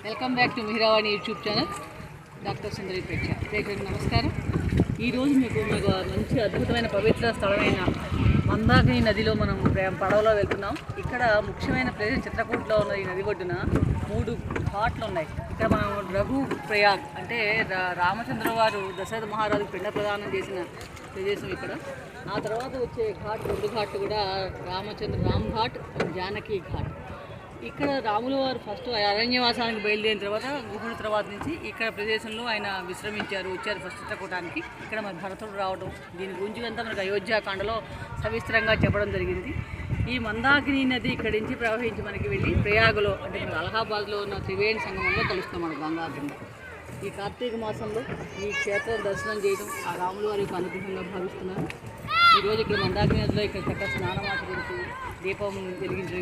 Welcome back to Mihiravani YouTube channel. Doctor Sundari ప్రేక్షకులకు నమస్కారం. ఈరోజు మీకు మంచి అద్భుతమైన పవిత్ర స్థలమైన మందాకిని నదిలో మనం పడవలో వెళ్తున్నాం. ఇక్కడ ముఖ్యమైన ప్లేస్ చిత్రకూటలో ఉన్న ఈ నది ఒడ్డున 3 ఘాట్లు ఉన్నాయి. ఇక్కడ మనం రఘు ప్రయాగ్ అంటే రామచంద్ర వారు దశరథ మహారాజు పిండ ప్రదానం చేసిన ప్రదేశం ఇక్కడ. ఆ తర్వాత వచ్చే ఘాట్ 2 ఘాట్లు కూడా రామ్ ఘాట్, జానకి ఘాట్. ఇక్కడ రాముల వారు ఫస్ట్ అరణ్యవాసానికి బయలుదేరిన తర్వాత గుహుడు తర్వాత నుంచి ఇక్కడ ప్రదేశంలో ఆయన వచ్చారు ఫస్ట్ చిత్రకూటానికి. ఇక్కడ మన భరతుడు రావడం, దీని గురించి అంతా మనకు అయోధ్యాకాండలో సవిస్తరంగా చెప్పడం జరిగింది. ఈ మందాకిని నది ఇక్కడి నుంచి ప్రవహించి మనకి వెళ్ళి ప్రయాగలో అంటే మనకి అలహాబాద్లో ఉన్న త్రివేణి సంగమంలో కలుస్తాం మన గంగాధరంలో. ఈ కార్తీక మాసంలో ఈ క్షేత్రం దర్శనం చేయడం ఆ రాముల వారి యొక్క అనుగ్రహంగా భావిస్తున్నాను. ఈరోజు ఇక్కడ మందాకిని నదిలో ఇక్కడ చక్కగా స్నానం ఆచరించి దీపం వెలిగించడం